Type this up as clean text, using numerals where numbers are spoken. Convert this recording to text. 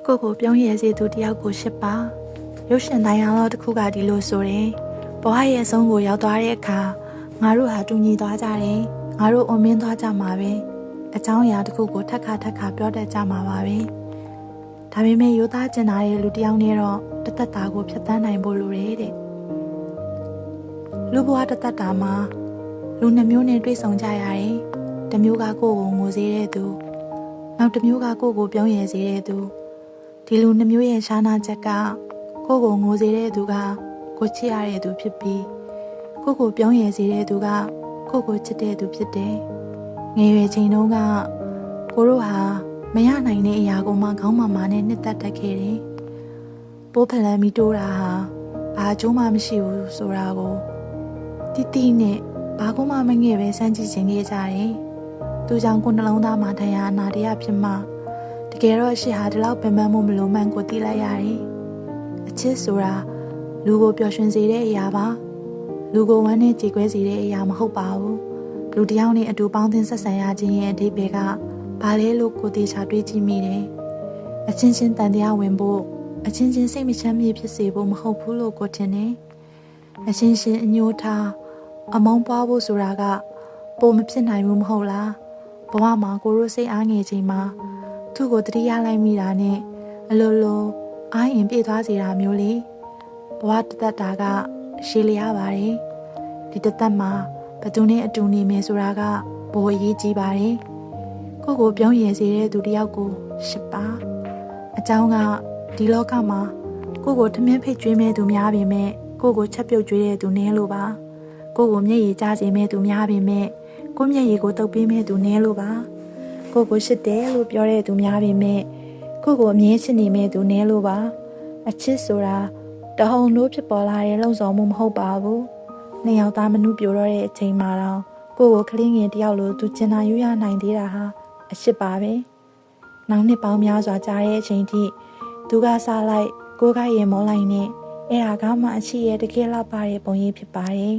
ကိုကိုပြုံးရည်စီသူတယောက်ကိုရှစ်ပါရုပ်ရှင်တိုင်းအောင်တစ်ခုကဒီလိုဆိုတယ်ဘဝရဲ့အဆုံးကိုရောက်သွားတဲ့အခါငါတို့ဟာတူညီသွားကြတယ်ငါတို့အုံမင်းသွားကြမှာပဲအကြောင်းအရာတစ်ခုကိုထပ်ခါပြောတတ်ကြမှာပါပဲဒါပေမဲ့ရိုးသားကျင်နာတဲ့လူတယောက်နဲ့တော့တသက်တာကိုဖျက်ဆီးနိုင်ဖို့လိုတယ်တဲ့လူဘဝတသက်တာမှာလူနှမျိုးနဲ့တွေ့ဆုံကြရတယ်တစ်မျိုးကကိုယ့်ကိုငိုစေတဲ့သူနောက်တစ်မျိုးကကိုယ့်ကိုပြုံးရည်စေတဲ့သူဒီလူနှမျိုးရဲ့ရှားနာချက်ကကိုယ့်ကိုငိုစေတဲ့သူကကိုချစ်ရတဲ့သူဖြစ်ပြီးကိုယ့်ကိုပြုံးရည်စေတဲ့သူကကိုယ့်ကိုချစ်တဲ့သူဖြစ်တယ်ငယ်ရွယ်ချိန်တုန်းကကိုတို့ဟာမရနိုင်တဲ့အရာကိုမှခေါင်းမာနဲ့နှစ်သက်တတ်ခဲ့တယ်ပိုးဖလန်မီတိုးတာဟာဘာအကျိုးမှမရှိဘူးဆိုတာကိုတိနဲ့ဘာကူမှမငဲ့ပဲစမ်းကြည့်ခြင်းခဲ့ကြတယ်သူကြောင့်ကိုနှလုံးသားမှာထရာအနာတရားဖြစ်မှတကယ်တော့ရှစ်ဟာဒီလောက်ပင်ပန်းမှုမလို့မှန်ကိုသိလိုက်ရတယ်အချစ်ဆိုတာလူကိုပျော်ရွှင်စေတဲ့အရာပါလူကိုဝမ်းနဲ့ကြေကွဲစေတဲ့အရာမဟုတ်ပါဘူးလူတစ်ယောက်နဲ့အတူပေါင်းသင်းဆက်ဆံရခြင်းရဲ့အဓိပ္ပာယ်ကဘာလဲလို့ကိုသေချာတွေးကြည့်မိတယ်အချင်းချင်းတန်တရားဝင်ဖို့အချင်းချင်းစိတ်မချမ်းမြေ့ဖြစ်စေဖို့မဟုတ်ဘူးလို့ကိုထင်တယ်အချင်းချင်းအညှိုးထားအမုန်းပွားဖို့ဆိုတာကပုံမဖြစ်နိုင်ဘူးမဟုတ်လားဘဝမှာကိုရိုးစိတ်အားငယ်ချိန်မှာသူ့ကိုတတိယလိုက်မိတာနဲ့အလိုလိုအားရင်ပြေးသွားစေတာမျိုးလေဘဝတသက်တာကရှည်လျားပါတယ်ဒီတသက်မှာဘသူနဲ့အတူနေမယ်ဆိုတာကဘိုးအရေးကြီးပါတယ်ကိုကိုပြုံးရည်စေတဲ့သူတယောက်ကိုရှစ်ပါအကြောင်းကဒီလောကမှာကိုကိုထမင်းဖိတ်ကျွေးမဲ့သူများပေမဲ့ကိုကိုချက်ပြုတ်ကျွေးတဲ့သူနည်းလို့ပါကိုကိုမျက်ရည်ကျစေမဲ့သူများပေမဲ့ကိုမျက်ရည်ကိုတုပ်ပေးမဲ့သူနည်းလို့ပါကိုကိုရှစ်တယ်လို့ပြောတဲ့သူများပေမဲ့ကိုကိုအမြဲရှစ်နေမဲ့သူနည်းလို့ပါအချစ်ဆိုတာတဟုန်လို့ဖြစ်ပေါ်လာတဲ့လုံဆောင်မှုမဟုတ်ပါဘူးနှစ်ယောက်သားမနှုတ်ပြတော့တဲ့အချိန်မှာတော့ကိုကိုကလေးငယ်တယောက်လိုသူကျင်နာယူရနိုင်သေးတာဟာအရှစ်ပါပဲနောက်နှစ်ပေါင်းများစွာကြာတဲ့အချိန်ထိသူကစားလိုက်ကိုကရေမောလိုက်နဲ့အဲ့ဒါကမှအချစ်ရဲ့တကယ်လောက်ပါတဲ့ပုံရိပ်ဖြစ်ပါတယ်